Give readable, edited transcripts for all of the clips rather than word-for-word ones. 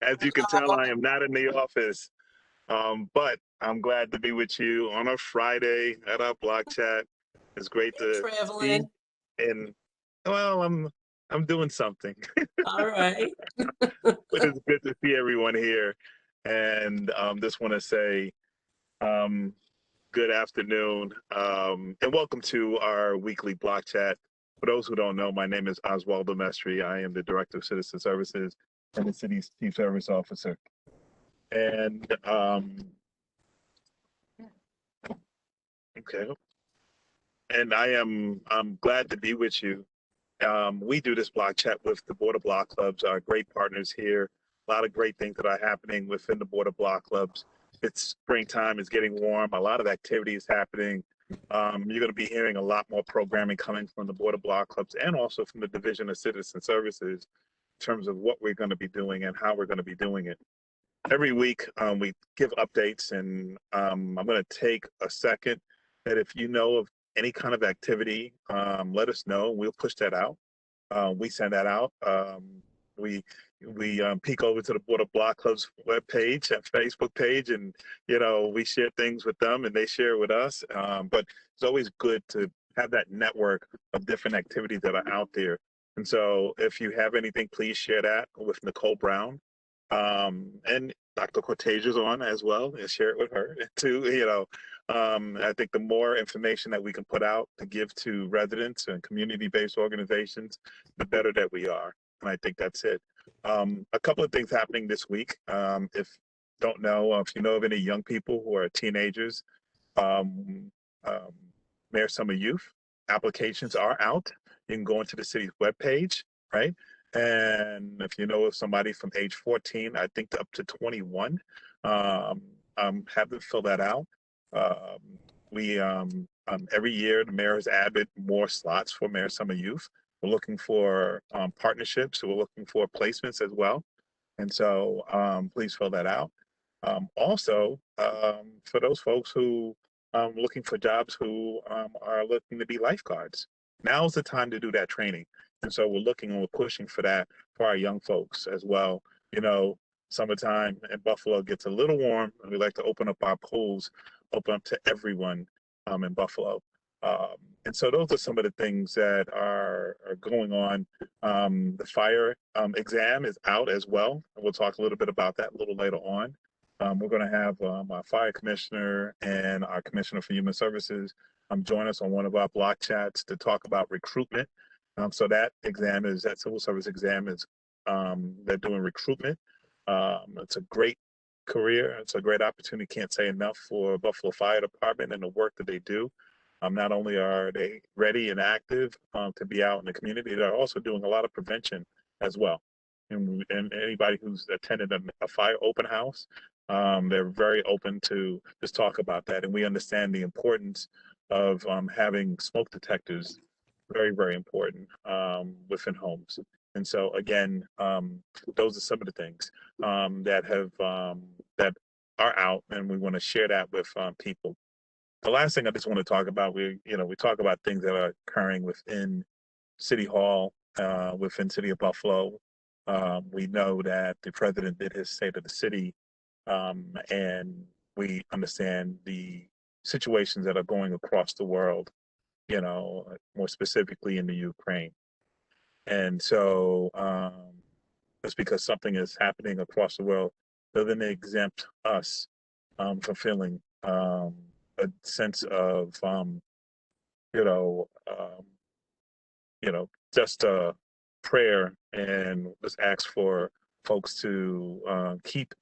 As you can tell, I am not in the office, but I'm glad to be with you on a Friday at our block chat. It's great You're to be traveling. in. Well, I'm doing something, All right. but it's good to see everyone here. And just want to say um, good afternoon and welcome to our weekly block chat. For those who don't know, my name is Oswaldo Mestri. I am the Director of Citizen Services and the city's Chief Service Officer. And okay, and I'm glad to be with you. We do this block chat with the Border Block Clubs, our great partners here. A lot of great things that are happening within the Border Block Clubs. It's springtime, it's getting warm, a lot of activity is happening. You're going to be hearing a lot more programming coming from the Border Block Clubs and also from the Division of Citizen Services in terms of what we're going to be doing and how we're going to be doing it. Every week, we give updates, and I'm going to take a second that if you know of any kind of activity, let us know. We'll push that out. We send that out. We peek over to the Border Block Club's webpage and Facebook page, and we share things with them, and they share with us. But it's always good to have that network of different activities that are out there. And so, if you have anything, please share that with Nicole Brown, and Dr. Cortesia's on as well, and share it with her too. I think the more information that we can put out to give to residents and community-based organizations, the better that we are. And I think that's it. A couple of things happening this week. If you know of any young people who are teenagers, um, um, Mayor Summer Youth applications are out. You can go into the city's webpage, right? And if you know of somebody from age 14, I think up to 21, have them fill that out. Um, we every year the mayor has added more slots for Mayor Summer Youth. We're looking for partnerships. We're looking for placements as well, and so please fill that out. Also, for those folks who looking for jobs who are looking to be lifeguards, now's the time to do that training. And so we're looking and we're pushing for that for our young folks as well. Summertime in Buffalo gets a little warm, and we like to open up our pools, open up to everyone in Buffalo. Um, and so those are some of the things that are going on. The fire exam is out as well, and we'll talk a little bit about that a little later on. We're going to have our fire commissioner and our commissioner for human services join us on one of our block chats to talk about recruitment. So that civil service exam is, they're doing recruitment. It's a great career. It's a great opportunity. Can't say enough for Buffalo Fire Department and the work that they do. Not only are they ready and active to be out in the community, they're also doing a lot of prevention as well. And anybody who's attended a fire open house, they're very open to just talk about that. And we understand the importance of having smoke detectors, very, very important within homes. And so again, those are some of the things that are out, and we want to share that with people. The last thing I just want to talk about, we talk about things that are occurring within City Hall, within City of Buffalo. We know that the president did his State of the City, and we understand the situations that are going across the world, more specifically in the Ukraine. And so just because something is happening across the world doesn't exempt us from feeling a sense of, you know, um, just prayer, and just ask for folks to keep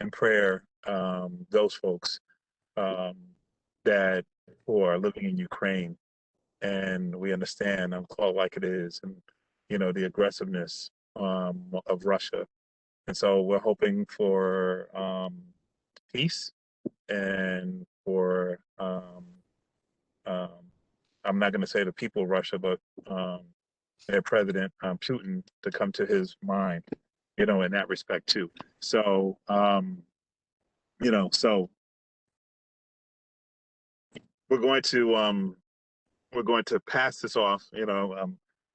in prayer those folks um, that who are living in Ukraine. And we understand called like it is, and the aggressiveness of Russia. And so we're hoping for peace, and for um, I'm not going to say the people of Russia, but their president Putin to come to his mind, in that respect too. So so we're going to pass this off.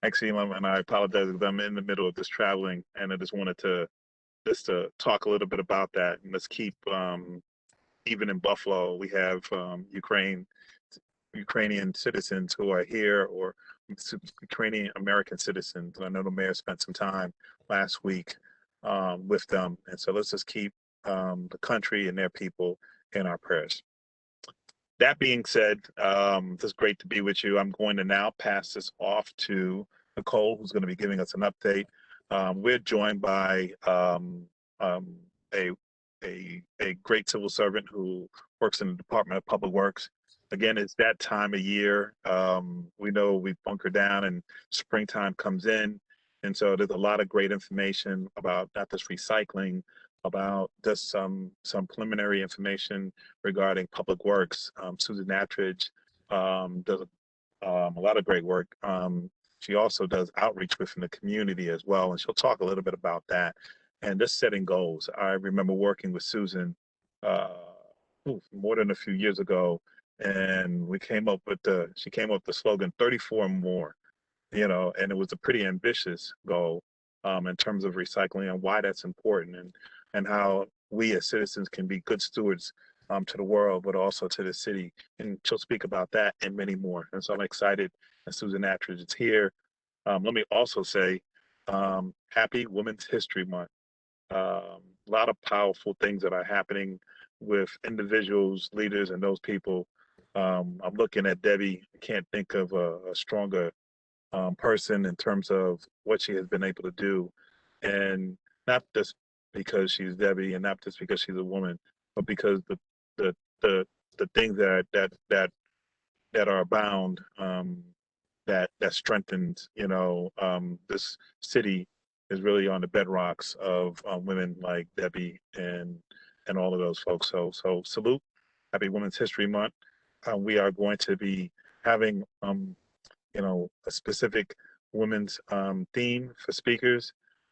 Actually, and I apologize because I'm in the middle of this traveling, and I just wanted to just to talk a little bit about that. And let's keep, even in Buffalo, we have Ukrainian citizens who are here, or Ukrainian American citizens. I know the mayor spent some time last week with them. And so let's just keep the country and their people in our prayers. That being said, it's great to be with you. I'm going to now pass this off to Nicole, who's going to be giving us an update. We're joined by um, a, a great civil servant who works in the Department of Public Works. Again, it's that time of year. We know we bunker down and springtime comes in. And so there's a lot of great information about not just recycling, about just some preliminary information regarding public works. Susan Attridge does a lot of great work. She also does outreach within the community as well, and she'll talk a little bit about that and just setting goals. I remember working with Susan uh, more than a few years ago, and she came up with the slogan 34 more, and it was a pretty ambitious goal in terms of recycling and why that's important, and how we as citizens can be good stewards to the world, but also to the city. And she'll speak about that and many more. And so I'm excited that Susan Attridge is here. Let me also say, happy Women's History Month. A lot of powerful things that are happening with individuals, leaders, and those people. I'm looking at Debbie. I can't think of a stronger person in terms of what she has been able to do, and not just because she's Debbie, and not just because she's a woman, but because the the the things that are abound, that strengthens, this city is really on the bedrocks of women like Debbie and all of those folks. So salute, happy Women's History Month. We are going to be having a specific women's theme for speakers.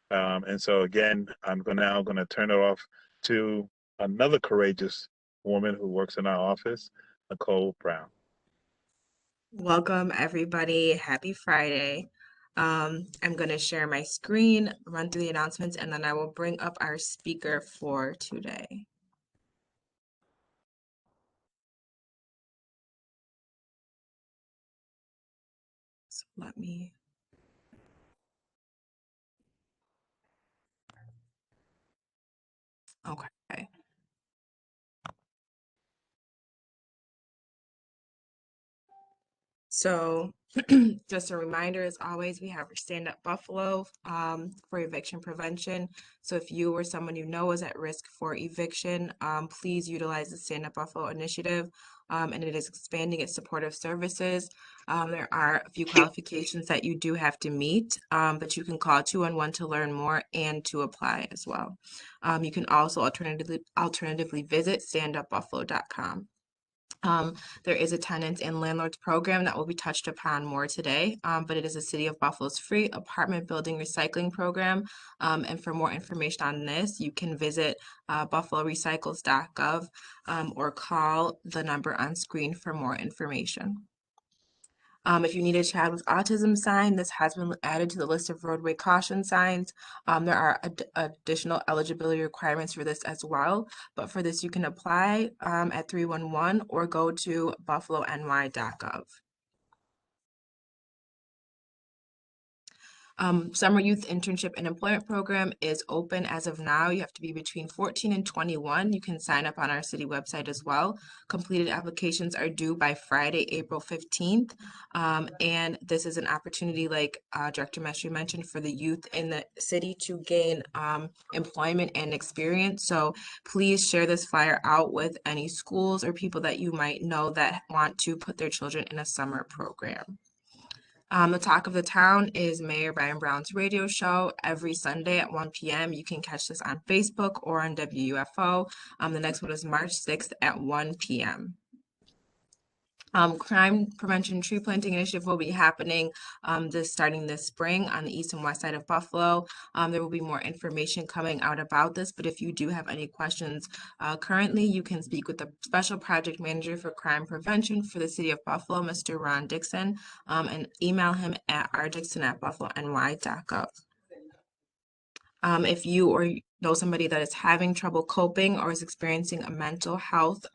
And so again, now going to turn it off to another courageous woman who works in our office, Nicole Brown. Welcome, everybody. Happy Friday. I'm going to share my screen, run through the announcements, and then I will bring up our speaker for today. So let me. Okay. So just a reminder, as always, we have our Stand Up Buffalo for eviction prevention. So if you or someone you know is at risk for eviction, please utilize the Stand Up Buffalo initiative, and it is expanding its supportive services. There are a few qualifications that you do have to meet, but you can call 211 to learn more and to apply as well. You can also alternatively visit standupbuffalo.com. There is a tenants and landlords program that will be touched upon more today, but it is a City of Buffalo's free apartment building recycling program. And for more information on this, you can visit buffalorecycles.gov or call the number on screen for more information. If you need a child with autism sign, this has been added to the list of roadway caution signs. There are additional eligibility requirements for this as well, but for this you can apply at 311 or go to buffalony.gov. Summer Youth Internship and Employment Program is open as of now. You have to be between 14 and 21. You can sign up on our city website as well. Completed applications are due by Friday, April 15th. And this is an opportunity, like Director Mestry mentioned, for the youth in the city to gain employment and experience. So please share this flyer out with any schools or people that you might know that want to put their children in a summer program. The Talk of the Town is Mayor Brian Brown's radio show every Sunday at 1 p.m. You can catch this on Facebook or on WUFO. The next one is March 6th at 1 p.m. Crime prevention tree planting initiative will be happening starting this spring on the east and west side of Buffalo. There will be more information coming out about this, but if you do have any questions currently, you can speak with the special project manager for crime prevention for the city of Buffalo, Mr. Ron Dixon, and email him at rdixon@buffalony.gov. If you or know somebody that is having trouble coping or is experiencing a mental health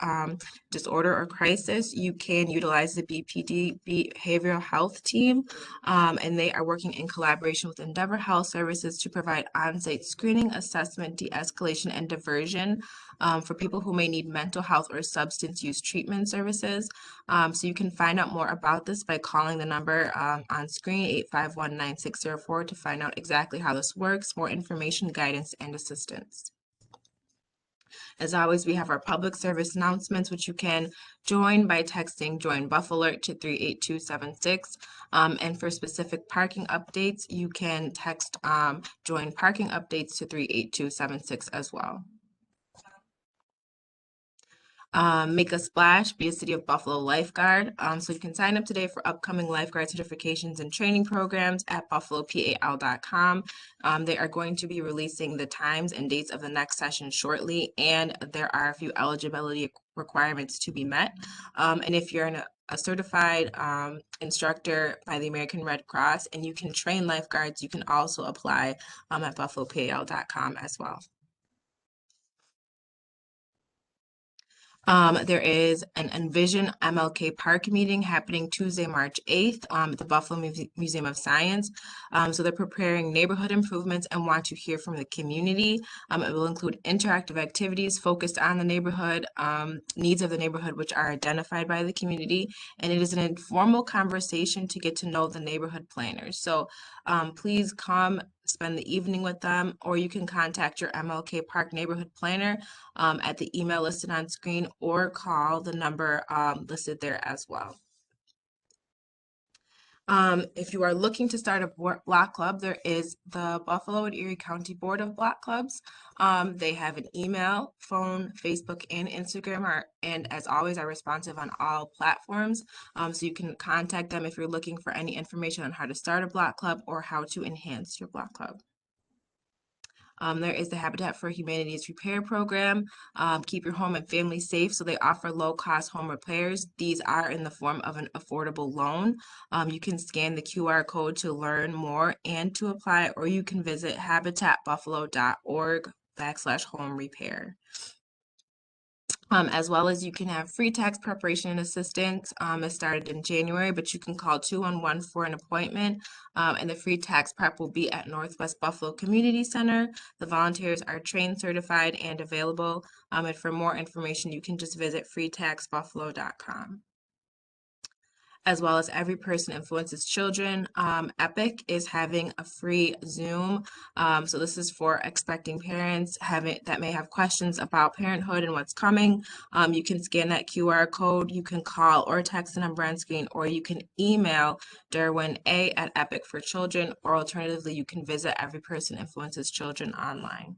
disorder or crisis, you can utilize the BPD Behavioral Health Team, and they are working in collaboration with Endeavor Health Services to provide on-site screening, assessment, de-escalation, and diversion for people who may need mental health or substance use treatment services. So you can find out more about this by calling the number on screen, 851-9604, to find out exactly how this works, more information, guidance, and assistance. As always, we have our public service announcements, which you can join by texting Join Buff Alert to 38276. And for specific parking updates, you can text Join Parking Updates to 38276 as well. Make a splash, be a City of Buffalo lifeguard. So you can sign up today for upcoming lifeguard certifications and training programs at buffalopal.com. They are going to be releasing the times and dates of the next session shortly, and there are a few eligibility requirements to be met. And if you're a certified instructor by the American Red Cross and you can train lifeguards, you can also apply at buffalopal.com as well. There is an Envision MLK Park meeting happening Tuesday, March 8th at the Buffalo Museum of Science. So they're preparing neighborhood improvements and want to hear from the community. It will include interactive activities focused on the neighborhood, needs of the neighborhood, which are identified by the community. And it is an informal conversation to get to know the neighborhood planners. So please come spend the evening with them, or you can contact your MLK Park neighborhood planner at the email listed on screen, or call the number listed there as well. If you are looking to start a block club, there is the Buffalo and Erie County Board of Block Clubs. They have an email, phone, Facebook, and Instagram, and as always, are responsive on all platforms. So you can contact them if you're looking for any information on how to start a block club or how to enhance your block club. There is the Habitat for Humanity's repair program. Keep your home and family safe. So they offer low-cost home repairs. These are in the form of an affordable loan. You can scan the QR code to learn more and to apply, or you can visit habitatbuffalo.org/home repair. As well as you can have free tax preparation and assistance. It started in January, but you can call 211 for an appointment. And the free tax prep will be at Northwest Buffalo Community Center. The volunteers are trained, certified, and available. And for more information, you can just visit freetaxbuffalo.com. As well as Every Person Influences Children. EPIC is having a free Zoom. So this is for expecting parents that may have questions about parenthood and what's coming. You can scan that QR code, you can call or text the number on screen, or you can email Derwin A at Epic for Children, or alternatively, you can visit Every Person Influences Children online.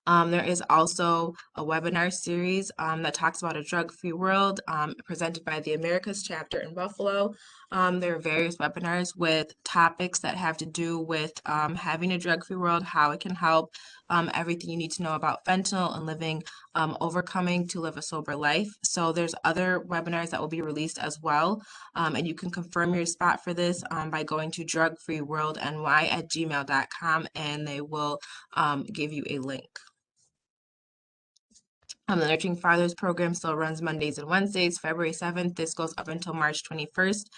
There is also a webinar series that talks about a drug-free world presented by the Americas chapter in Buffalo. There are various webinars with topics that have to do with having a drug-free world, how it can help, everything you need to know about fentanyl and living, overcoming to live a sober life. So there's other webinars that will be released as well. And you can confirm your spot for this by going to drugfreeworldny@gmail.com, and they will give you a link. The Nurturing Fathers program still runs Mondays and Wednesdays, February 7th. This goes up until March 21st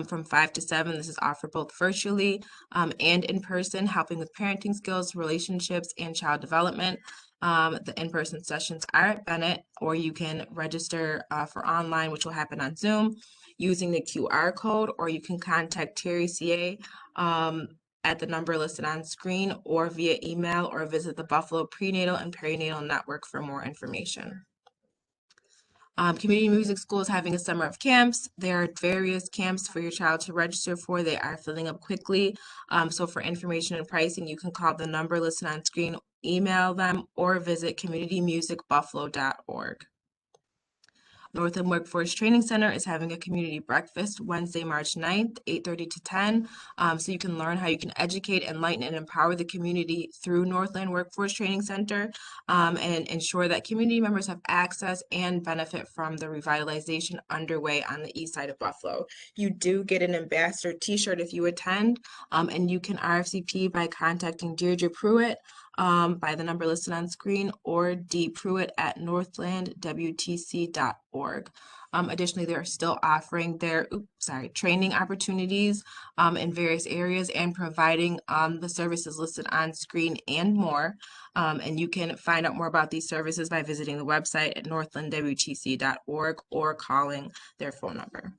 from 5 to 7. This is offered both virtually and in person, helping with parenting skills, relationships, and child development. The in-person sessions are at Bennett, or you can register for online, which will happen on Zoom, using the QR code, or you can contact Terry CA at the number listed on screen, or via email, or visit the Buffalo Prenatal and Perinatal Network for more information. Community Music School is having a summer of camps. There are various camps for your child to register for. They are filling up quickly. So for information and pricing, you can call the number listed on screen, email them, or visit communitymusicbuffalo.org. Northland Workforce Training Center is having a community breakfast Wednesday, March 9th, 8:30 to 10. So you can learn how you can educate, enlighten, and empower the community through Northland Workforce Training Center and ensure that community members have access and benefit from the revitalization underway on the east side of Buffalo. You do get an ambassador t-shirt if you attend, and you can RSVP by contacting Deirdre Pruitt by the number listed on screen, or D. Pruitt at northlandwtc.org. Additionally, they're still offering their training opportunities in various areas and providing the services listed on screen and more. And you can find out more about these services by visiting the website at northlandwtc.org or calling their phone number.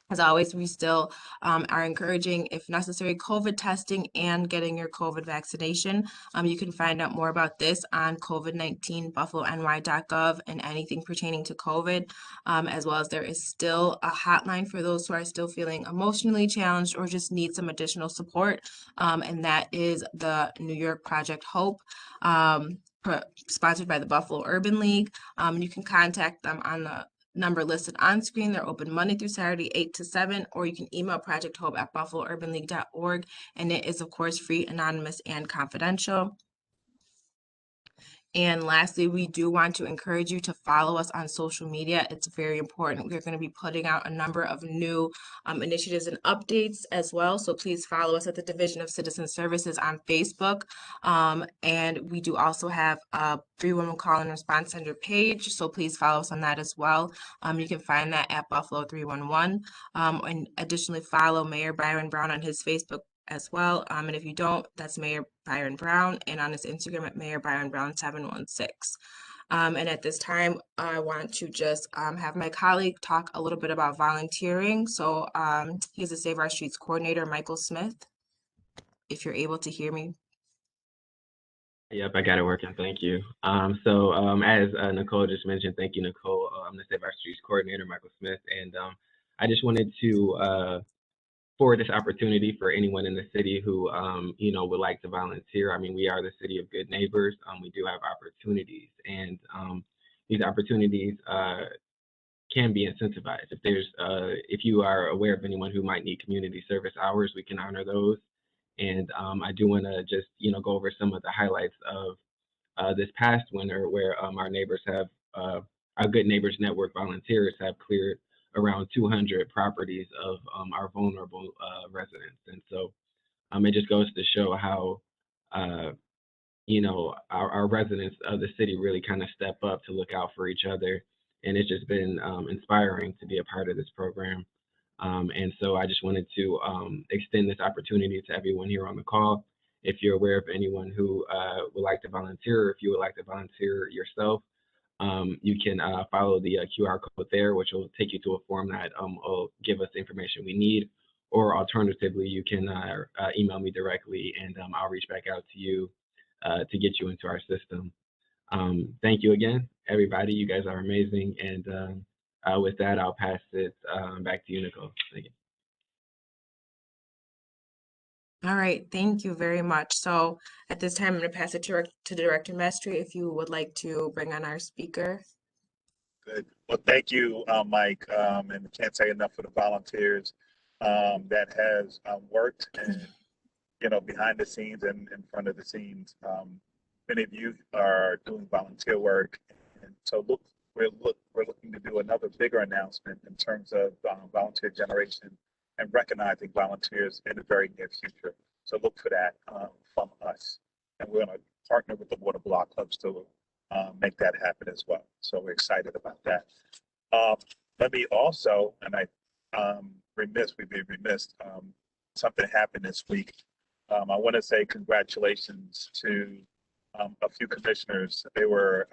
As always, we still are encouraging, if necessary, COVID testing and getting your COVID vaccination. You can find out more about this on COVID-19 buffalony.gov and anything pertaining to COVID, as well as there is still a hotline for those who are still feeling emotionally challenged or just need some additional support, and that is the New York Project Hope, sponsored by the Buffalo Urban League. You can contact them on the number listed on screen. They're open Monday through Saturday, 8 to 7, or you can email Project Hope at buffalourbanleague.org, and it is, of course, free, anonymous, and confidential. And lastly, we do want to encourage you to follow us on social media. It's very important. We're going to be putting out a number of new initiatives and updates as well. So please follow us at the Division of Citizen Services on Facebook. And we do also have a 311 call and response center page. So please follow us on that as well. You can find that at Buffalo 311. And additionally, follow Mayor Byron Brown on his Facebook as well. And if you don't, that's Mayor Byron Brown, and on his Instagram at Mayor Byron Brown 716. And at this time, I want to just have my colleague talk a little bit about volunteering. So he's a Save Our Streets coordinator, Michael Smith, if you're able to hear me. Yep, I got it working. Thank you. As Nicole just mentioned, thank you, Nicole. I'm the Save Our Streets coordinator, Michael Smith, and I just wanted to for this opportunity for anyone in the city who, would like to volunteer. I mean, we are the city of good neighbors. We do have opportunities, and these opportunities can be incentivized. If you are aware of anyone who might need community service hours, we can honor those. And I do want to just, go over some of the highlights of this past winter, where our neighbors have, our Good Neighbors Network volunteers have cleared around 200 properties of our vulnerable residents. And so it just goes to show how, our residents of the city really kind of step up to look out for each other. And it's just been inspiring to be a part of this program. And so I just wanted to extend this opportunity to everyone here on the call. If you're aware of anyone who would like to volunteer, or if you would like to volunteer yourself, you can follow the QR code there, which will take you to a form that will give us the information we need. Or alternatively, you can email me directly, and I'll reach back out to you to get you into our system. Thank you again, everybody. You guys are amazing. And with that, I'll pass it back to you, Nicole. Thank you. All right, thank you very much. So at this time, I'm going to pass it to Director Mestry if you would like to bring on our speaker. Good. Well, thank you, Mike. And I can't say enough for the volunteers that has worked and, behind the scenes and in front of the scenes. Many of you are doing volunteer work. And so we're looking to do another bigger announcement in terms of volunteer generation and recognizing volunteers in the very near future. So look for that from us. And we're going to partner with the Water Block Clubs to make that happen as well. So we're excited about that. Let me also, and we'd be remiss, something happened this week. I want to say congratulations to a few commissioners. They were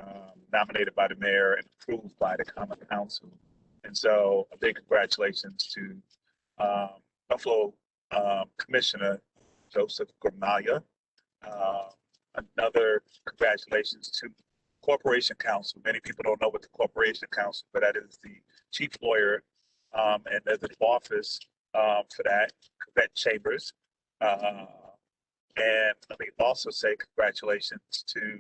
nominated by the mayor and approved by the Common Council. And so a big congratulations to Buffalo Commissioner Joseph Gramaglia. Another congratulations to Corporation Counsel. Many people don't know what the Corporation Counsel, but that is the chief lawyer, and there's an office for that, Cavett Chambers. And let me also say congratulations to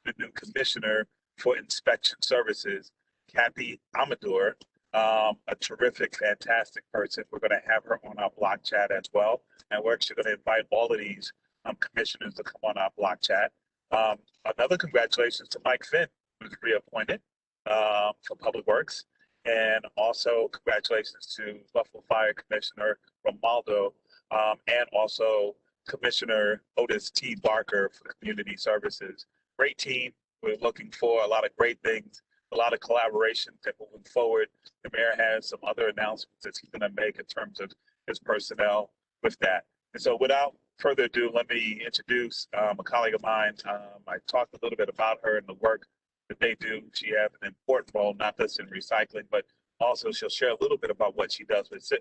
the new commissioner for inspection services, Kathy Amador, a terrific, fantastic person. We're going to have her on our block chat as well. And we're actually going to invite all of these commissioners to come on our block chat. Another congratulations to Mike Finn, who's reappointed for Public Works. And also congratulations to Buffalo Fire Commissioner Romaldo, and also Commissioner Otis T. Barker for Community Services. Great team. We're looking for a lot of great things, a lot of collaboration and moving forward. The mayor has some other announcements that he's going to make in terms of his personnel with that. And so without further ado, let me introduce a colleague of mine. I talked a little bit about her and the work that they do. She has an important role, not just in recycling, but also she'll share a little bit about what she does within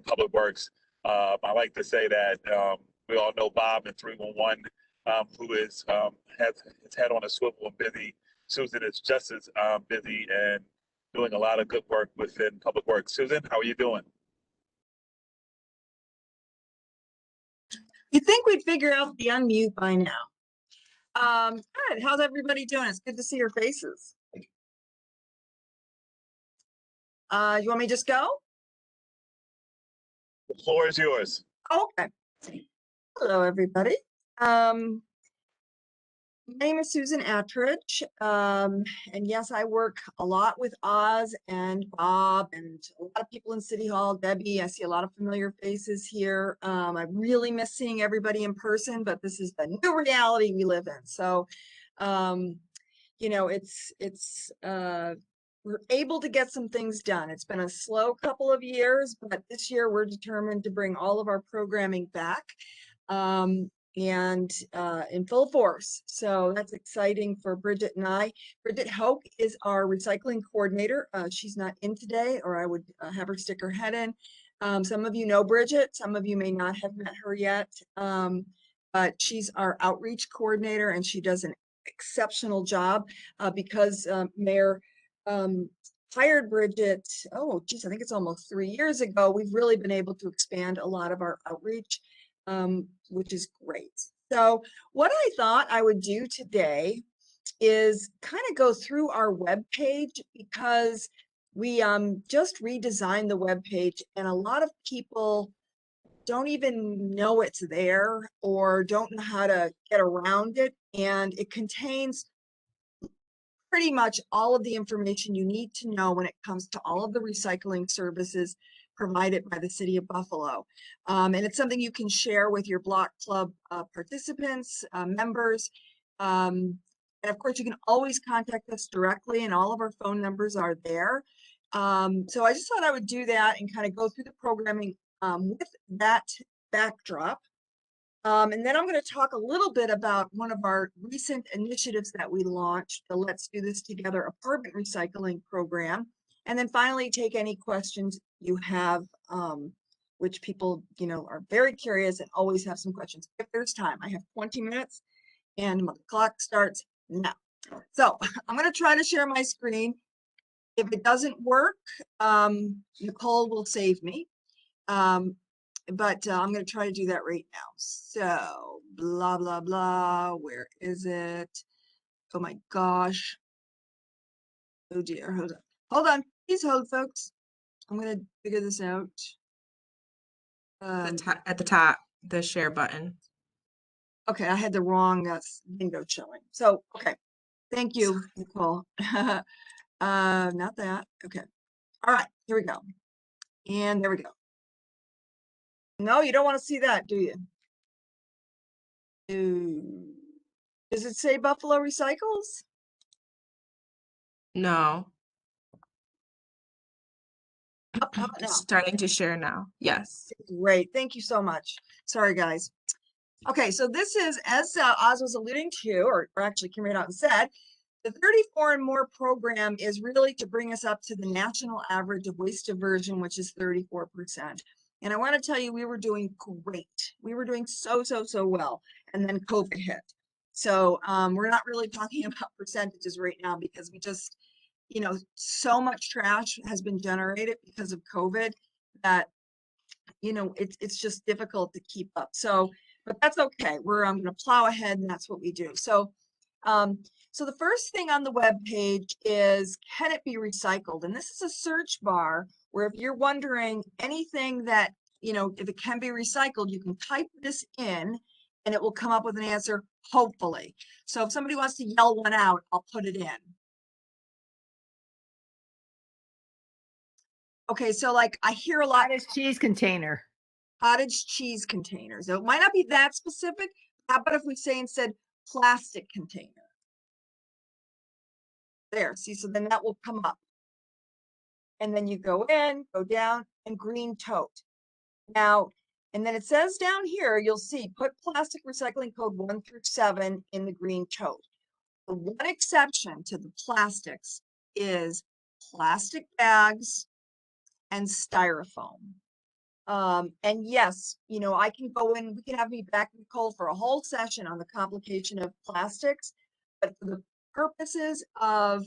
Public Works. I like to say that we all know Bob in 311, who has his head on a swivel and busy. Susan is just as busy and doing a lot of good work within Public Works. Susan, how are you doing? You'd think we'd figure out the unmute by now. Good. How's everybody doing? It's good to see your faces. You want me to just go? The floor is yours. Okay. Hello, everybody. My name is Susan Attridge, and yes, I work a lot with Oz and Bob and a lot of people in City Hall. Debbie, I see a lot of familiar faces here. I really miss seeing everybody in person, but this is the new reality we live in. So, you know, we're able to get some things done. It's been a slow couple of years, but this year we're determined to bring all of our programming back. And in full force. So that's exciting for Bridget and I. Bridget Hoke is our recycling coordinator. She's not in today, or I would have her stick her head in. Some of you know Bridget, some of you may not have met her yet, but she's our outreach coordinator and she does an exceptional job because Mayor hired Bridget, oh geez, I think it's almost 3 years ago. We've really been able to expand a lot of our outreach, which is great. So what I thought I would do today is kind of go through our web page because we just redesigned the web page and a lot of people don't even know it's there or don't know how to get around it, and it contains pretty much all of the information you need to know when it comes to all of the recycling services provided by the City of Buffalo. And it's something you can share with your block club participants, members. And of course, you can always contact us directly and all of our phone numbers are there. So I just thought I would do that and kind of go through the programming with that backdrop. And then I'm going to talk a little bit about one of our recent initiatives that we launched, the Let's Do This Together apartment recycling program. And then finally take any questions you have, which people, you know, are very curious and always have some questions. If there's time, I have 20 minutes and the clock starts now. So I'm going to try to share my screen. If it doesn't work, Nicole will save me. But I'm going to try to do that right now. So blah, blah, blah. Where is it? Oh my gosh. Oh dear. Hold on. Hold on. Please hold, folks. I'm going to figure this out. At the top, the share button. Okay, I had the wrong window showing. So, okay. Thank you, Nicole. Not that. Okay. All right, here we go. And there we go. No, you don't want to see that, do you? Does it say Buffalo Recycles? No. No. Starting to share now. Yes. Great. Thank you so much. Sorry, guys. Okay, so this is, as Oz was alluding to, or actually came right out and said, the 34 and More program is really to bring us up to the national average of waste diversion, which is 34%. And I want to tell you, we were doing great. We were doing so well. And then COVID hit. So we're not really talking about percentages right now because we just, you know, so much trash has been generated because of COVID that, you know, it's just difficult to keep up. So, but that's okay. We're going to plow ahead and that's what we do. So, so the first thing on the web page is, can it be recycled? And this is a search bar where if you're wondering anything that, you know, if it can be recycled, you can type this in and it will come up with an answer, hopefully. So if somebody wants to yell one out, I'll put it in. Okay, so like I hear a lot. Cottage cheese container. cottage cheese containers. So it might not be that specific. How about if we say instead plastic container? There, see, so then that will come up. And then you go in, go down, and green tote. Now, and then it says down here, you'll see, put plastic recycling code 1 through 7 in the green tote. The one exception to the plastics is plastic bags and styrofoam. And yes, you know, I can go in, we can have me back, Nicole, for a whole session on the complication of plastics, but for the purposes of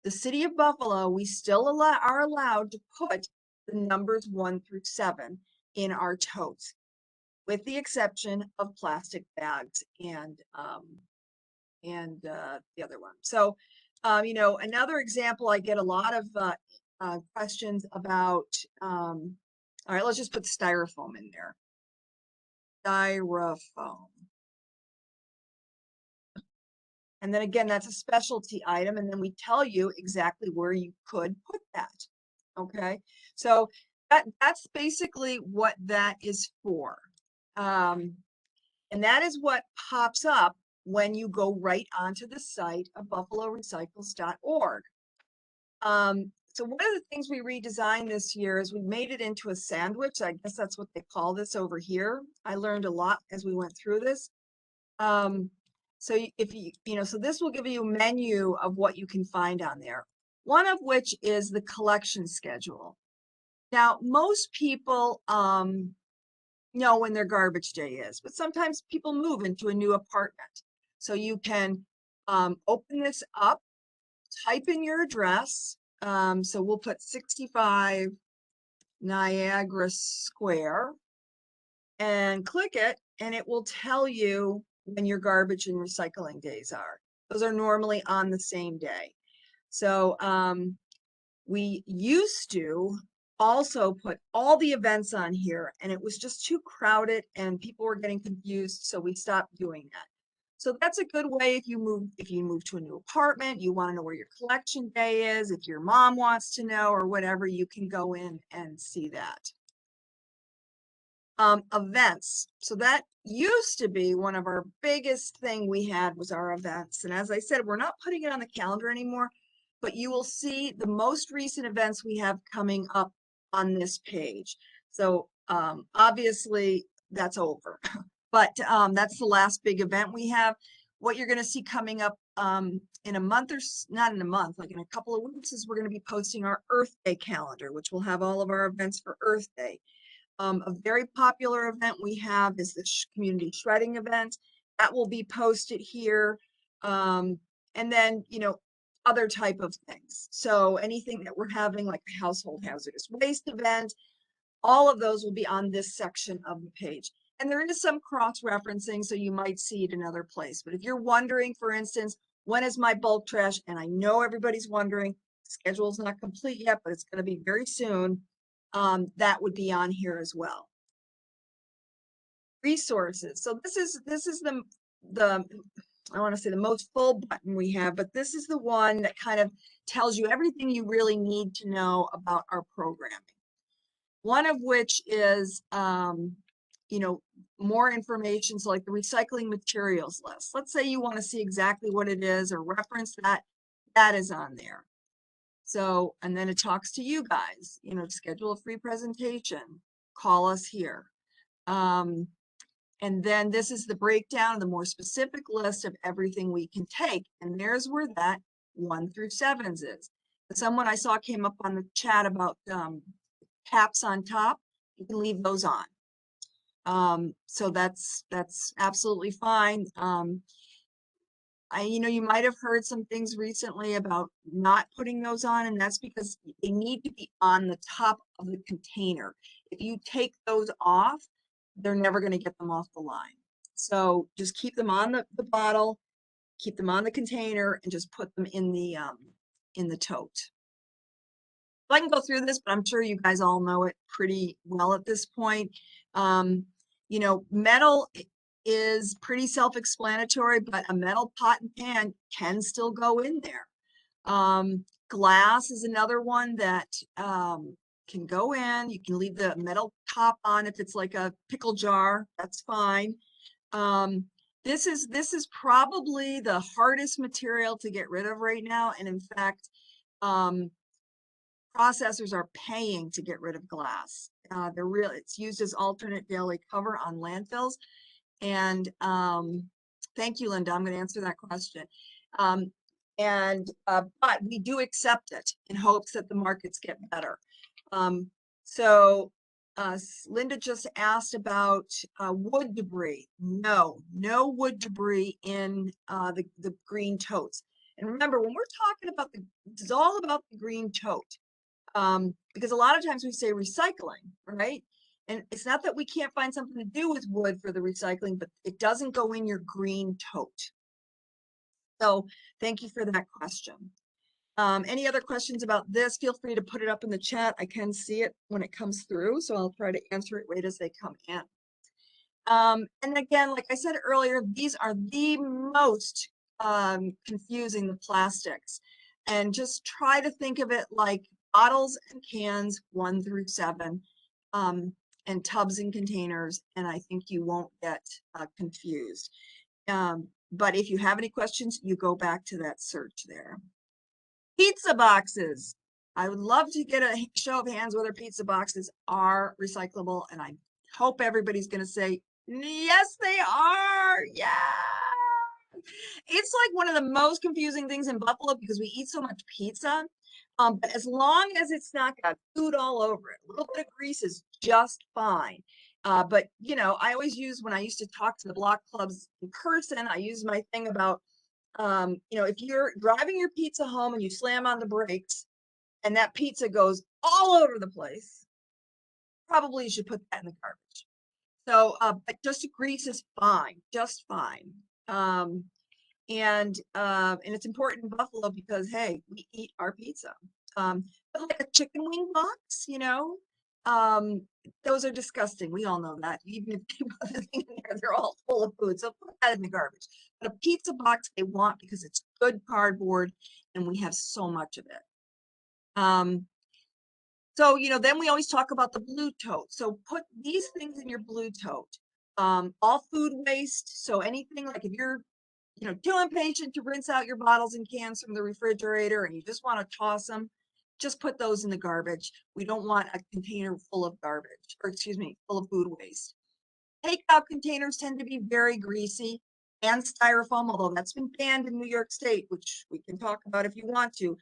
the city of Buffalo, we still are allowed to put the numbers 1 through 7 in our totes, with the exception of plastic bags and the other one. So, you know, another example, I get a lot of questions about, all right, let's just put styrofoam in there. Styrofoam. And then again, that's a specialty item. And then we tell you exactly where you could put that. Okay. So that's basically what that is for. And that is what pops up when you go right onto the site of buffalorecycles.org. So one of the things we redesigned this year is we made it into a sandwich. I guess that's what they call this over here. I learned a lot as we went through this. So if you know, so this will give you a menu of what you can find on there. One of which is the collection schedule. Now, most people know when their garbage day is, but sometimes people move into a new apartment. So you can open this up, type in your address. So we'll put 65 Niagara Square and click it, and it will tell you when your garbage and recycling days are. Those are normally on the same day. So we used to also put all the events on here, and it was just too crowded and people were getting confused, so we stopped doing that. So that's a good way if you move to a new apartment, you want to know where your collection day is, if your mom wants to know or whatever, you can go in and see that. Events. So that used to be one of our biggest thing we had was our events. And as I said, we're not putting it on the calendar anymore, but you will see the most recent events we have coming up on this page. So obviously that's over, but that's the last big event we have. What you're going to see coming up in a month or not in a month, like in a couple of weeks, is we're going to be posting our Earth Day calendar, which will have all of our events for Earth Day. A very popular event we have is the community shredding event that will be posted here. And then, you know, other type of things. So anything that we're having, like the household hazardous waste event, all of those will be on this section of the page. And there is some cross-referencing, so you might see it in other place. But if you're wondering, for instance, when is my bulk trash? And I know everybody's wondering, the schedule is not complete yet, but it's going to be very soon. That would be on here as well. Resources. So this is the I want to say the most full button we have, but this is the one that kind of tells you everything you really need to know about our programming. One of which is, you know, more information. So like the recycling materials list. Let's say you want to see exactly what it is or reference that, that is on there. So, and then it talks to you guys, you know, schedule a free presentation, call us here. And then this is the breakdown of the more specific list of everything we can take. And there's where that 1 through 7s is. Someone I saw came up on the chat about caps on top. You can leave those on. So that's absolutely fine. You know, you might have heard some things recently about not putting those on, and that's because they need to be on the top of the container. If you take those off, they're never going to get them off the line. So just keep them on the bottle, keep them on the container, and just put them in the tote. I can go through this, but I'm sure you guys all know it pretty well at this point. You know, metal is pretty self-explanatory, but a metal pot and pan can still go in there. Glass is another one that can go in. You can leave the metal top on if it's like a pickle jar, that's fine. This is probably the hardest material to get rid of right now. And in fact, processors are paying to get rid of glass. It's used as alternate daily cover on landfills. And thank you, Linda. I'm going to answer that question. But we do accept it in hopes that the markets get better. So Linda just asked about wood debris. No wood debris in the green totes. And remember, when we're talking about it's all about the green tote. Because a lot of times we say recycling, right? And it's not that we can't find something to do with wood for the recycling, but it doesn't go in your green tote. So thank you for that question. Any other questions about this? Feel free to put it up in the chat. I can see it when it comes through, so I'll try to answer it right as they come in. And again, like I said earlier, these are the most confusing, the plastics. And just try to think of it like bottles and cans 1 through 7, and tubs and containers, and I think you won't get confused. But if you have any questions, you go back to that search there. Pizza boxes. I would love to get a show of hands whether pizza boxes are recyclable, and I hope everybody's going to say, yes, they are. Yeah. It's like one of the most confusing things in Buffalo because we eat so much pizza. But as long as it's not got food all over it, a little bit of grease is just fine. But, you know, I always use, when I used to talk to the block clubs in person, I use my thing about, you know, if you're driving your pizza home and you slam on the brakes and that pizza goes all over the place, probably you should put that in the garbage. So, but just grease is fine, just fine. And it's important in Buffalo because, hey, we eat our pizza. But like a chicken wing box, you know, those are disgusting. We all know that. Even if you put the thing in there, they're all full of food. So put that in the garbage. But a pizza box they want because it's good cardboard and we have so much of it. So, you know, then we always talk about the blue tote. So put these things in your blue tote. All food waste. So anything like if you're, you know, too impatient to rinse out your bottles and cans from the refrigerator and you just want to toss them, just put those in the garbage. We don't want a container full of garbage, or excuse me, full of food waste. Takeout containers tend to be very greasy, and styrofoam, although that's been banned in New York State, which we can talk about if you want to.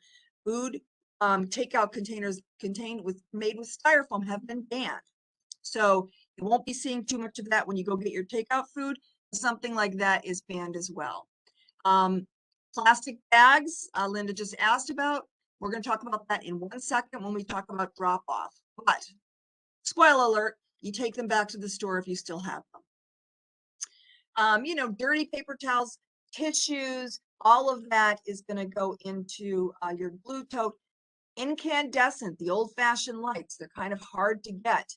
Food takeout containers made with styrofoam have been banned. So you won't be seeing too much of that when you go get your takeout food. Something like that is banned as well. Plastic bags, Linda just asked about. We're going to talk about that in 1 second when we talk about drop off. But spoiler alert, you take them back to the store if you still have them. You know, dirty paper towels, tissues, all of that is going to go into your blue tote. Incandescent, the old-fashioned lights, they're kind of hard to get.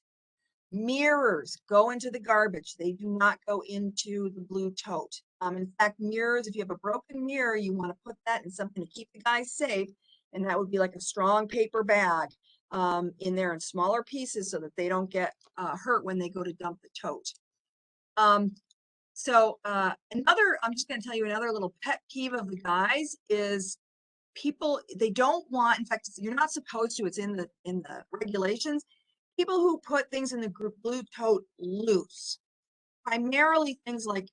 Mirrors go into the garbage. They do not go into the blue tote. In fact, mirrors, if you have a broken mirror, you want to put that in something to keep the guys safe. And that would be like a strong paper bag in there in smaller pieces so that they don't get hurt when they go to dump the tote. I'm just going to tell you another little pet peeve of the guys is people, they don't want, in fact, you're not supposed to, it's in the regulations. People who put things in the blue tote loose, primarily things like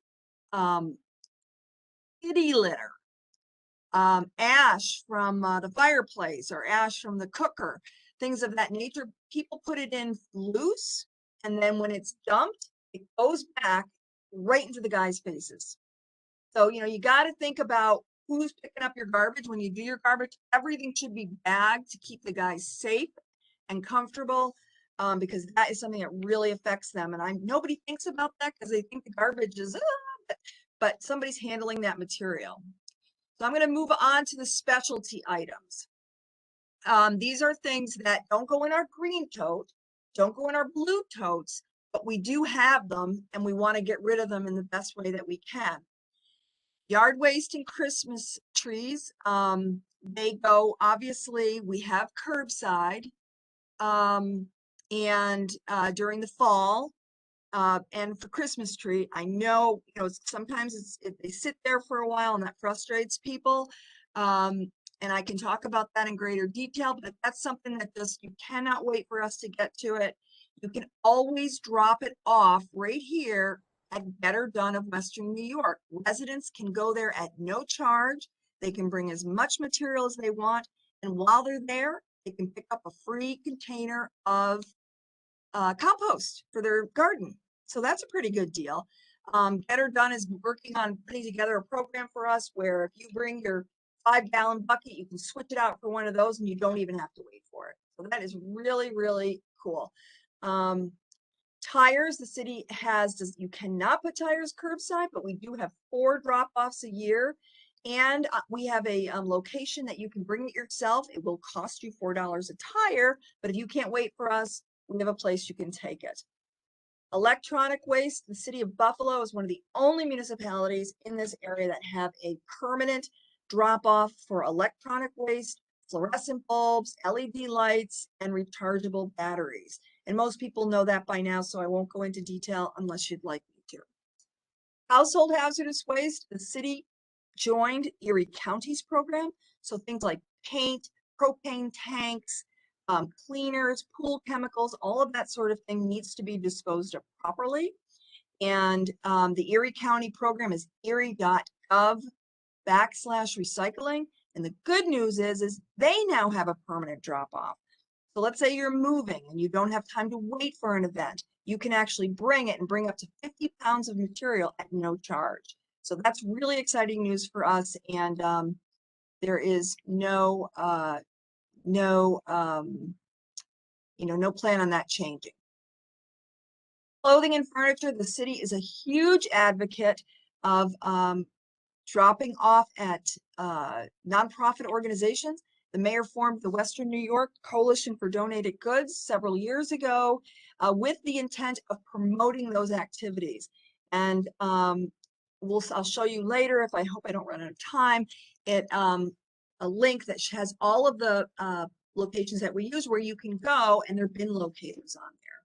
kitty litter, ash from the fireplace or ash from the cooker, things of that nature. People put it in loose, and then when it's dumped, it goes back right into the guys' faces. So, you know, you got to think about who's picking up your garbage. When you do your garbage, everything should be bagged to keep the guys safe and comfortable. Because that is something that really affects them. And nobody thinks about that because they think the garbage is, but somebody's handling that material. So I'm going to move on to the specialty items. These are things that don't go in our green tote, don't go in our blue totes, but we do have them and we want to get rid of them in the best way that we can. Yard waste and Christmas trees, they go, obviously, we have curbside. and during the fall. And for Christmas tree, I know, sometimes they sit there for a while and that frustrates people. And I can talk about that in greater detail, but that's something that you cannot wait for us to get to it. You can always drop it off right here at Better Done of Western New York. Residents can go there at no charge. They can bring as much material as they want. And while they're there, they can pick up a free container of compost for their garden. So that's a pretty good deal. Better Done is working on putting together a program for us where if you bring your 5-gallon bucket, you can switch it out for one of those and you don't even have to wait for it. So that is really, really cool. Tires, the city you cannot put tires curbside, but we do have 4 drop-offs a year. And we have a location that you can bring it yourself. It will cost you $4 a tire, but if you can't wait for us, we have a place you can take it. Electronic waste, the city of Buffalo is one of the only municipalities in this area that have a permanent drop-off for electronic waste, fluorescent bulbs, LED lights, and rechargeable batteries. And most people know that by now, so I won't go into detail unless you'd like me to. Household hazardous waste, the city joined Erie County's program. So things like paint, propane tanks, cleaners, pool chemicals, all of that sort of thing needs to be disposed of properly. And the Erie County program is erie.gov/recycling. And the good news is they now have a permanent drop-off. So let's say you're moving and you don't have time to wait for an event. You can actually bring it and bring up to 50 pounds of material at no charge. So that's really exciting news for us. And there is no plan on that changing. Clothing and furniture, the city is a huge advocate of dropping off at nonprofit organizations. The mayor formed the Western New York Coalition for Donated Goods several years ago with the intent of promoting those activities. And I'll show you later, I hope I don't run out of time, a link that has all of the locations that we use where you can go, and there are bin locators on there.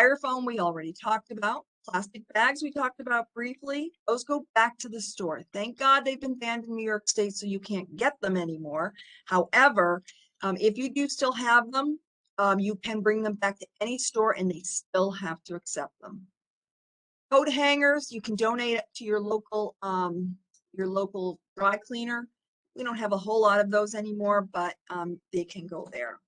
Styrofoam we already talked about. Plastic bags we talked about briefly. Those go back to the store. Thank God they've been banned in New York State, so you can't get them anymore. However, if you do still have them, you can bring them back to any store and they still have to accept them. Coat hangers, you can donate it to your local dry cleaner. We don't have a whole lot of those anymore, but they can go there.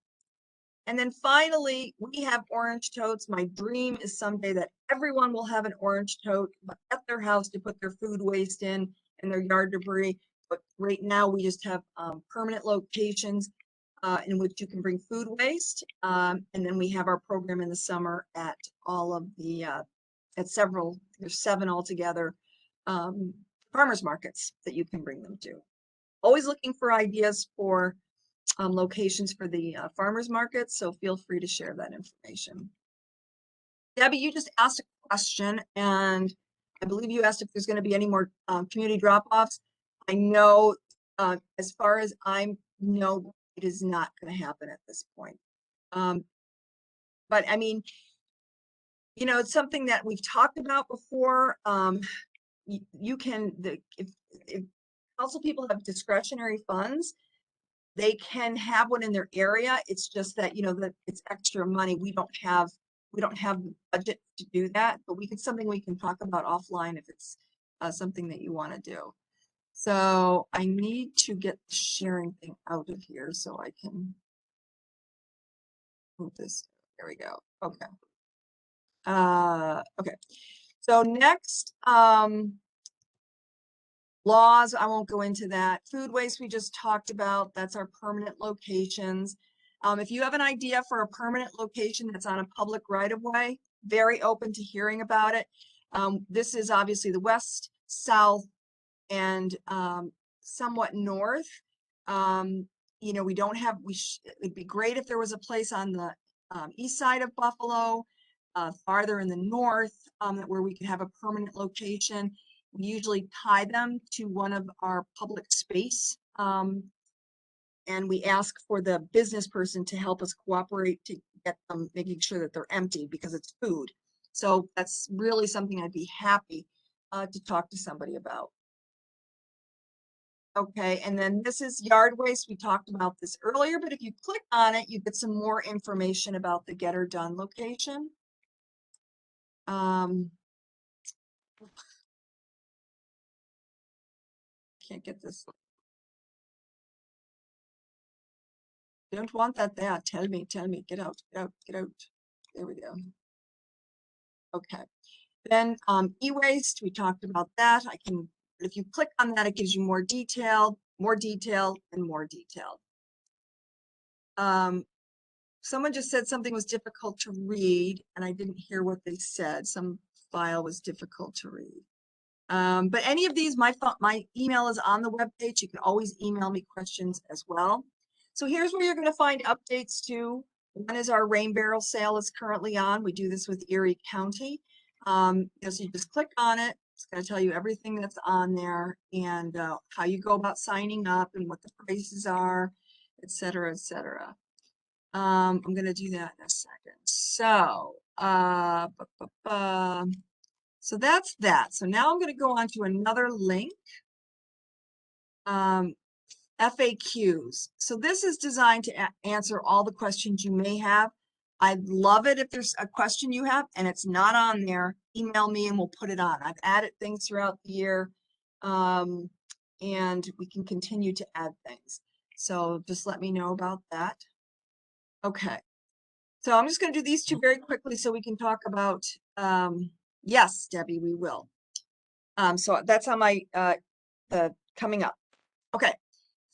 And then finally, we have orange totes. My dream is someday that everyone will have an orange tote at their house to put their food waste in and their yard debris. But right now we just have permanent locations in which you can bring food waste. And then we have our program in the summer at all of the, there's 7 altogether, farmers markets that you can bring them to. Always looking for ideas for locations for the farmers markets, so feel free to share that information. Debbie, you just asked a question, and I believe you asked if there's going to be any more community drop-offs. I know, as far as I know, it is not going to happen at this point. But I mean, it's something that we've talked about before. You can, if council people have discretionary funds, they can have one in their area. It's just that, that it's extra money. We don't have the budget to do that, but something we can talk about offline if it's something that you want to do. So I need to get the sharing thing out of here so I can move this. There we go. Okay. Okay. So next, laws, I won't go into that. Food waste we just talked about, that's our permanent locations. If you have an idea for a permanent location that's on a public right-of-way, very open to hearing about it. This is obviously the west, south, and somewhat north. We don't have, it'd be great if there was a place on the east side of Buffalo, farther in the north, where we could have a permanent location. We usually tie them to one of our public space and we ask for the business person to help us cooperate to get them, making sure that they're empty because it's food. So that's really something I'd be happy to talk to somebody about. Okay, and then this is yard waste. We talked about this earlier, but if you click on it, you get some more information about the Get Her Done location. Can't get this. Don't want that there. Tell me, get out, get out, get out. There we go. Okay. Then e-waste, we talked about that. If you click on that, it gives you more detail, and more detail. Someone just said something was difficult to read, and I didn't hear what they said. Some file was difficult to read. But any of these, my email is on the webpage. You can always email me questions as well. So here's where you're going to find updates to. One is our rain barrel sale is currently on. We do this with Erie County. So you just click on it. It's going to tell you everything that's on there and how you go about signing up and what the prices are, et cetera, et cetera. I'm going to do that in a second. So, so that's that. So now I'm going to go on to another link. FAQs. So this is designed to answer all the questions you may have. I'd love it if there's a question you have and it's not on there, email me and we'll put it on. I've added things throughout the year and we can continue to add things. So just let me know about that. Okay. So I'm just going to do these two very quickly so we can talk about, yes, Debbie, we will. So that's on my, coming up. Okay.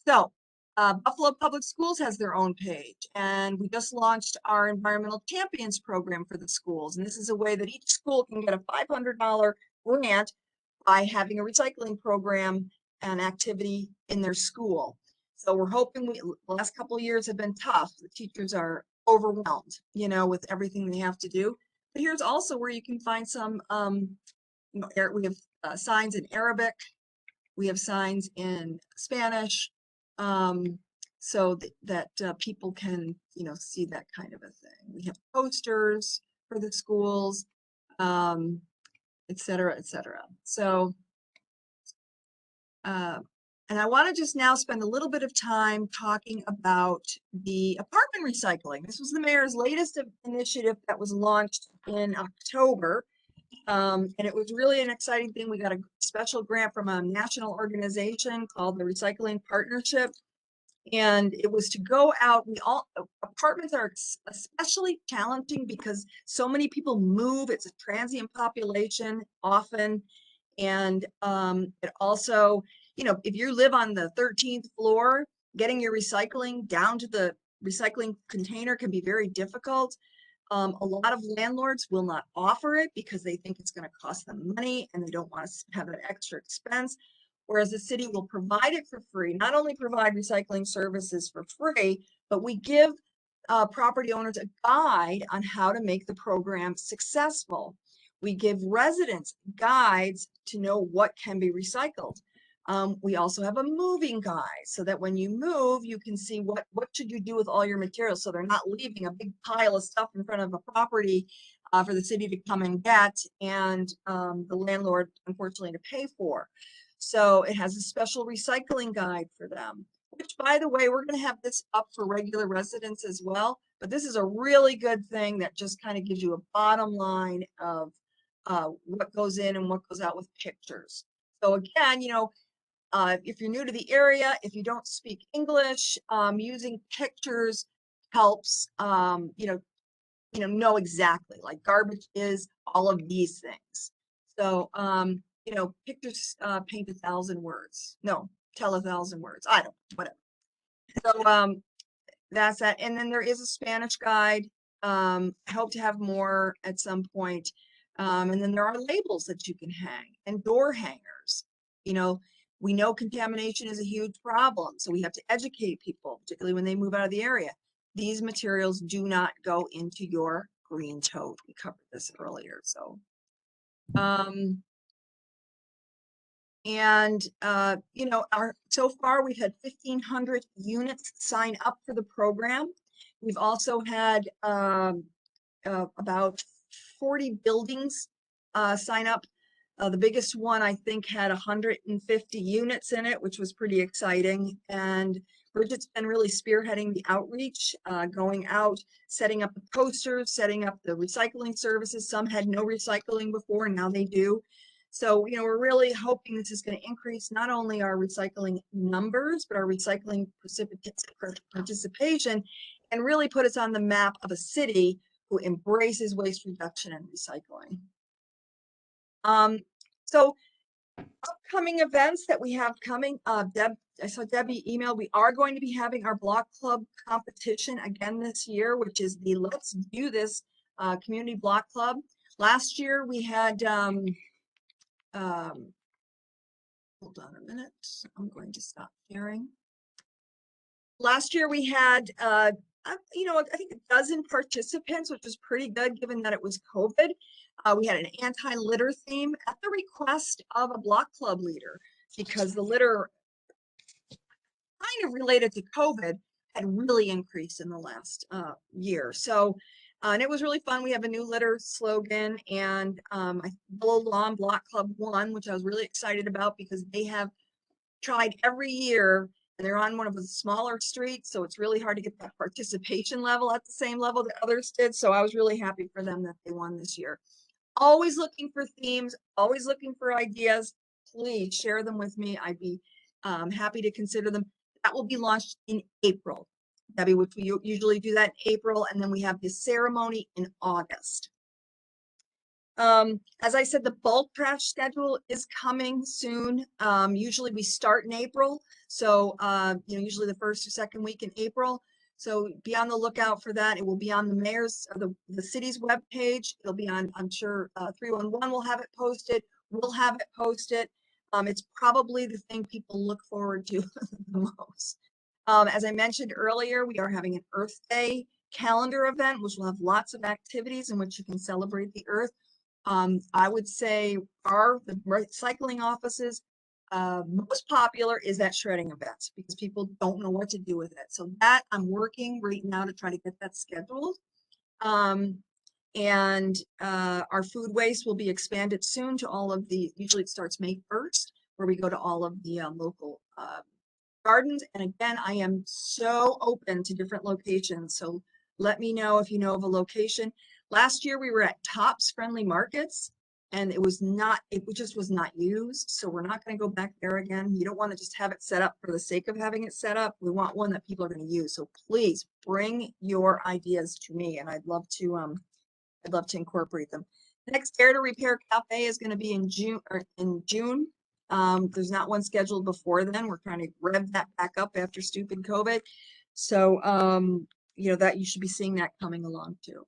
So Buffalo Public Schools has their own page, and we just launched our Environmental Champions program for the schools. And this is a way that each school can get a $500 grant by having a recycling program and activity in their school. So we're hoping the last couple of years have been tough. The teachers are overwhelmed, you know, with everything they have to do. But here's also where you can find some, you know, we have signs in Arabic. We have signs in Spanish. So that people can, you know, see that kind of a thing. We have posters for the schools, et cetera, et cetera. So, and I want to just now spend a little bit of time talking about the apartment recycling. This was the mayor's latest initiative that was launched in October. And it was really an exciting thing. We got a special grant from a national organization called the Recycling Partnership. And it was to go out. Apartments are especially challenging because so many people move. It's a transient population often. And it also, you know, if you live on the 13th floor, getting your recycling down to the recycling container can be very difficult. A lot of landlords will not offer it because they think it's going to cost them money and they don't want to have an extra expense. Whereas the city will provide it for free, not only provide recycling services for free, but we give property owners a guide on how to make the program successful. We give residents guides to know what can be recycled. We also have a moving guide so that when you move, you can see what should you do with all your materials. So they're not leaving a big pile of stuff in front of a property for the city to come and get and the landlord, unfortunately, to pay for. So it has a special recycling guide for them, which, by the way, we're going to have this up for regular residents as well. But this is a really good thing that just kind of gives you a bottom line of what goes in and what goes out with pictures. So again, you know, if you're new to the area, if you don't speak English, using pictures helps, you know exactly, like garbage is all of these things. So, you know, pictures paint 1,000 words. No, tell 1,000 words. I don't, whatever. So, that's that. And then there is a Spanish guide. I hope to have more at some point. And then there are labels that you can hang and door hangers. You know, we know contamination is a huge problem, so we have to educate people, particularly when they move out of the area. These materials do not go into your green tote. We covered this earlier. So, And, you know, so far we've had 1,500 units sign up for the program. We've also had about 40 buildings sign up. The biggest one, I think, had 150 units in it, which was pretty exciting. And Bridget's been really spearheading the outreach, going out, setting up the posters, setting up the recycling services. Some had no recycling before, and now they do. So, you know, we're really hoping this is going to increase not only our recycling numbers, but our recycling participation, and really put us on the map of a city who embraces waste reduction and recycling. So upcoming events that we have coming, I saw Debbie email, we are going to be having our block club competition again this year, which is the Let's Do This Community Block Club. Last year we had, hold on a minute, I'm going to stop sharing. Last year we had, you know, I think a dozen participants, which was pretty good given that it was COVID. We had an anti-litter theme at the request of a block club leader, because the litter, kind of related to COVID, had really increased in the last year. So, and it was really fun. We have a new litter slogan, and Willow Lawn Block Club won, which I was really excited about because they have tried every year, and they're on one of the smaller streets, so it's really hard to get that participation level at the same level that others did. So I was really happy for them that they won this year. Always looking for themes, always looking for ideas. Please share them with me. I'd be happy to consider them. That will be launched in April, Debbie, which we usually do that in April, and then we have the ceremony in August. As I said, the bulk trash schedule is coming soon. Usually we start in April. So, you know, usually the first or second week in April. So be on the lookout for that. It will be on the mayor's, the city's webpage. It'll be on, I'm sure, 311 will have it posted. We'll have it posted. It's probably the thing people look forward to the most. As I mentioned earlier, we are having an Earth Day calendar event, which will have lots of activities in which you can celebrate the Earth. I would say the recycling offices, most popular is that shredding event because people don't know what to do with it. So that I'm working right now to try to get that scheduled. And our food waste will be expanded soon to all of the, usually it starts May 1st, where we go to all of the local gardens. And again, I am so open to different locations. So let me know if you know of a location. Last year we were at Tops Friendly Markets, and it just was not used. So we're not going to go back there again. You don't want to just have it set up for the sake of having it set up. We want one that people are going to use. So please bring your ideas to me, and I'd love to incorporate them. The next Dare to Repair Cafe is going to be in June. There's not one scheduled before then. We're trying to rev that back up after stupid COVID. So, you know, that you should be seeing that coming along too.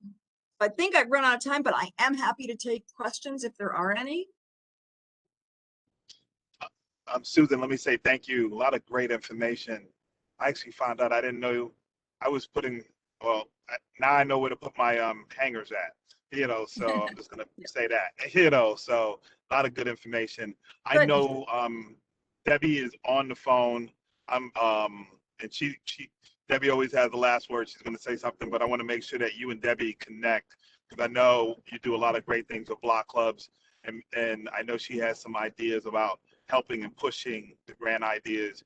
I think I've run out of time, but I am happy to take questions if there are any. Susan, let me say thank you. A lot of great information. I actually found out I didn't know I was well, now I know where to put my hangers at, you know, so I'm just going to say that, you know, so a lot of good information. Good. I know Debbie is on the phone. And Debbie always has the last word. She's going to say something, but I want to make sure that you and Debbie connect because I know you do a lot of great things with block clubs, and I know she has some ideas about helping and pushing the grant ideas.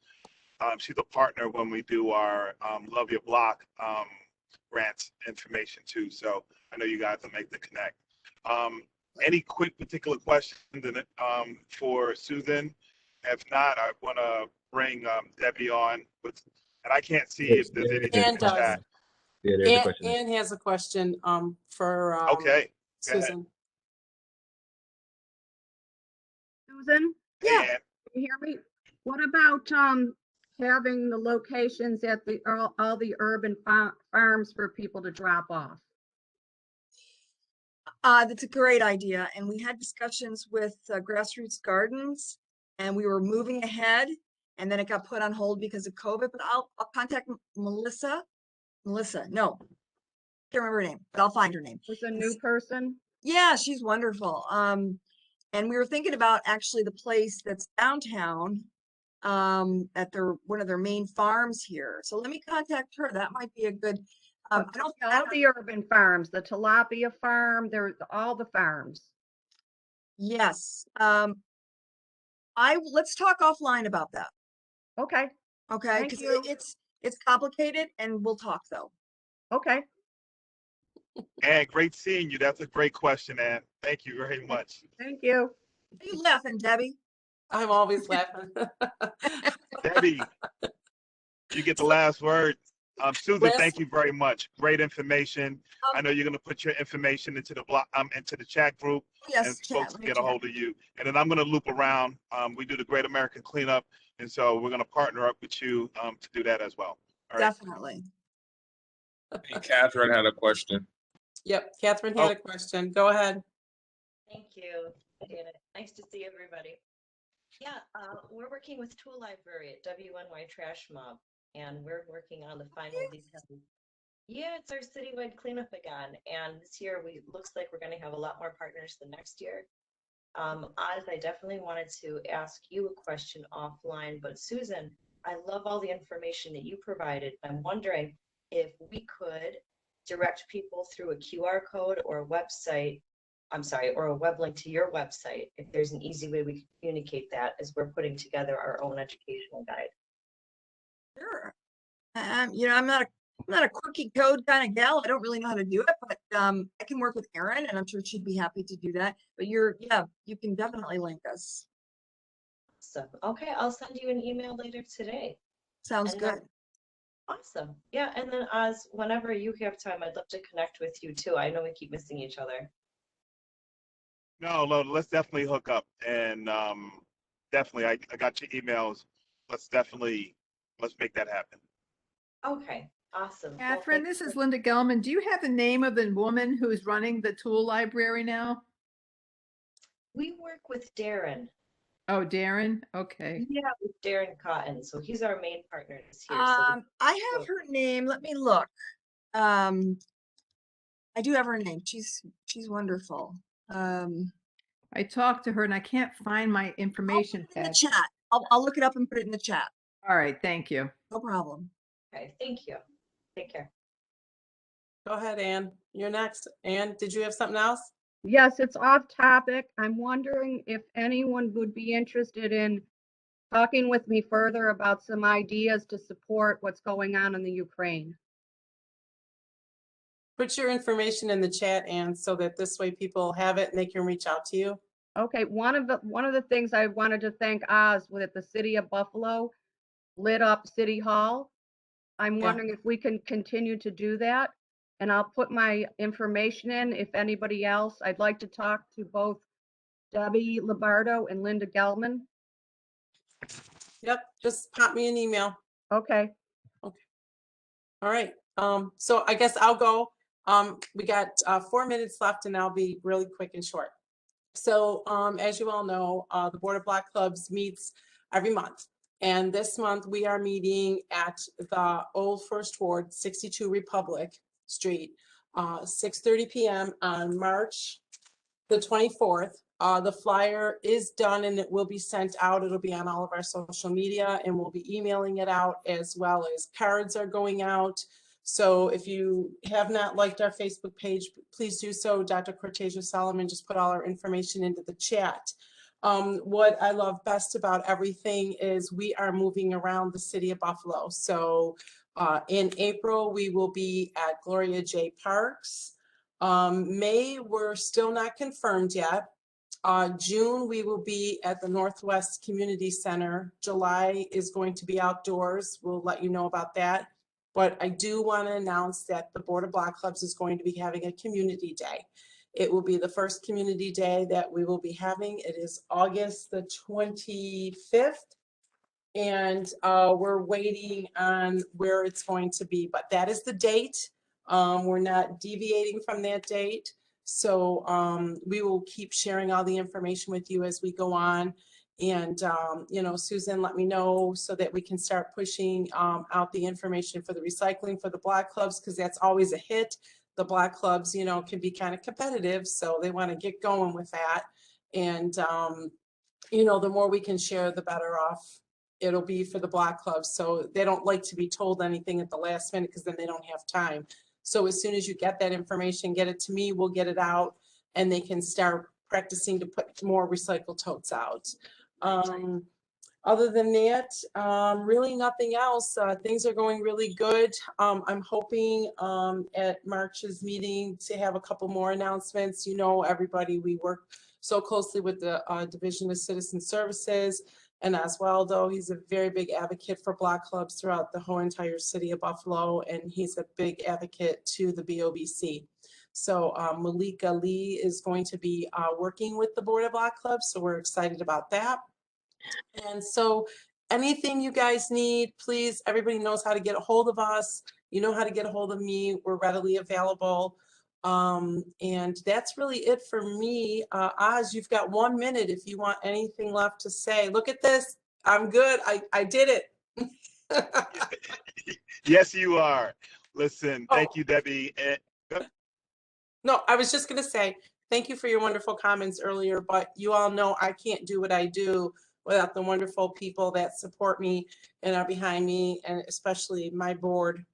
She's a partner when we do our Love Your Block grants information too. So I know you guys will make the connect. Any quick particular questions for Susan? If not, I want to bring Debbie on and I can't see if there's anything in the chat. Yeah, there's a question. Ann has a question for Okay. Susan. Susan, Yeah. can you hear me? What about having the locations at all the urban farms for people to drop off? That's a great idea. And we had discussions with Grassroots Gardens, and we were moving ahead, and then it got put on hold because of COVID. But I'll contact Melissa. No, can't remember her name, but I'll find her name. With a new person? Yeah, she's wonderful. And we were thinking about actually the place that's downtown, at one of their main farms here. So let me contact her. That might be a good, I don't, All the urban farms, the tilapia farm, there's all the farms. yes. Let's talk offline about that. Okay, Okay, Thank because you. it's complicated, and we'll talk though. okay. And great seeing you. That's a great question, Ann. Thank you very much. Thank you. Are you laughing, Debbie? I'm always laughing. Debbie, you get the last word. Susan, Last- thank you very much. Great information. I Um, know you're going to put your information into the into the chat group, Yes, and chat, folks let can me get a chat. hold of you. And then I'm going to loop around. We do the Great American Cleanup, and so we're going to partner up with you to do that as well. All right. Definitely. Hey, Catherine had a question. Yep, Catherine Oh. had a question. Go ahead. Thank you, Dana. Nice to see everybody. Yeah, we're working with Tool Library at WNY Trash Mob, and we're working on the final details. Yeah, it's our citywide cleanup again, and this year looks like we're going to have a lot more partners than next year. Oz, I definitely wanted to ask you a question offline, but Susan, I love all the information that you provided. I'm wondering if we could direct people through a QR code or a website, I'm sorry, or a web link to your website, if there's an easy way we can communicate that as we're putting together our own educational guide. Sure. I'm not a quirky code kind of gal. I don't really know how to do it, but I can work with Erin, and I'm sure she'd be happy to do that. But you can definitely link us. So, okay, I'll send you an email later today. Sounds And then- good. Awesome. Yeah, and then Oz, whenever you have time, I'd love to connect with you too. I know we keep missing each other. No, let's definitely hook up, and definitely, I got your emails. Let's make that happen. Okay, awesome. Well, Catherine, thanks this is for- Linda Gelman. Do you have the name of the woman who's running the tool library now? We work with Darren. Oh, Darren? Okay. Yeah, with Darren Cotton. So he's our main partner this year. I have her name. Let me look. I do have her name. She's wonderful. I talked to her and I can't find my I'll information put it in the pad. chat. I'll look it up and put it in the chat. All right, thank you. No problem. Okay, thank you. Take care. Go ahead, Ann. You're next. Ann, did you have something else? Yes, it's off topic. I'm wondering if anyone would be interested in talking with me further about some ideas to support what's going on in the Ukraine. Put your information in the chat, Ann, so that this way people have it and they can reach out to you. Okay, one of the things I wanted to thank Oz with the city of Buffalo lit up City Hall. I'm Yeah. wondering if we can continue to do that. And I'll put my information in if anybody else. I'd like to talk to both Debbie Lombardo and Linda Gelman. Yep, just pop me an email. Okay, All right. So I guess I'll go. We got 4 minutes left and I'll be really quick and short. So as you all know, the Board of Block Clubs meets every month. And this month we are meeting at the Old First Ward, 62 Republic Street, 6:30 p.m. on March the 24th. The flyer is done and it will be sent out. It'll be on all of our social media and we'll be emailing it out, as well as cards are going out. So if you have not liked our Facebook page, please do so. Dr. Cortesia Solomon just put all our information into the chat. What I love best about everything is we are moving around the city of Buffalo. So in April, we will be at Gloria J. Parks. May, we're still not confirmed yet. June, we will be at the Northwest Community Center. July is going to be outdoors. We'll let you know about that. But I do want to announce that the Board of Block Clubs is going to be having a community day. It will be the first community day that we will be having. It is August the 25th. And we're waiting on where it's going to be, but that is the date. We're not deviating from that date. So we will keep sharing all the information with you as we go on. And, Susan, let me know so that we can start pushing out the information for the recycling for the block clubs, because that's always a hit. The block clubs, can be kind of competitive, so they want to get going with that. And, you know, the more we can share, the better off it'll be for the block clubs. So they don't like to be told anything at the last minute because then they don't have time. So as soon as you get that information, get it to me, we'll get it out, and they can start practicing to put more recycled totes out. Other than that, really nothing else. Things are going really good. I'm hoping at March's meeting to have a couple more announcements. You know, everybody, we work so closely with the Division of Citizen Services. And Oswaldo, he's a very big advocate for block clubs throughout the whole entire city of Buffalo, and he's a big advocate to the BOBC. So Malika Lee is going to be working with the Board of Block Clubs, so we're excited about that. And so anything you guys need, please, everybody knows how to get a hold of us. You know how to get a hold of me. We're readily available. And that's really it for me. Oz, you've got 1 minute if you want anything left to say. Look at this. I'm good. I did it. Yes, you are. Listen, thank Oh. you, Debbie. No, I was just going to say, thank you for your wonderful comments earlier, but you all know I can't do what I do without the wonderful people that support me and are behind me, and especially my board.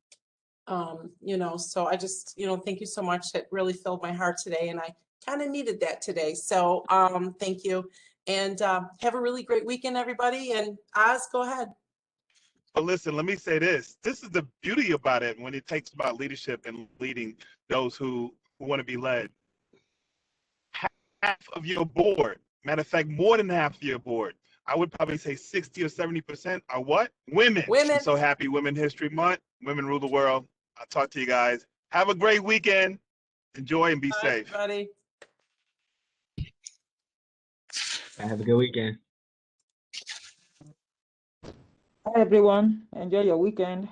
You know, so I just, you know, thank you so much. It really filled my heart today, and I kind of needed that today. So thank you, and have a really great weekend, everybody. And Oz, go ahead. But listen, let me say this. This is the beauty about it when it takes about leadership and leading those who want to be led. Half of your board, matter of fact, more than half of your board, I would probably say 60 or 70% are what? Women. Women. I'm so happy Women History Month. Women rule the world. I'll talk to you guys. Have a great weekend. Enjoy and be Bye, safe. everybody. Have a good weekend. Hi everyone, enjoy your weekend.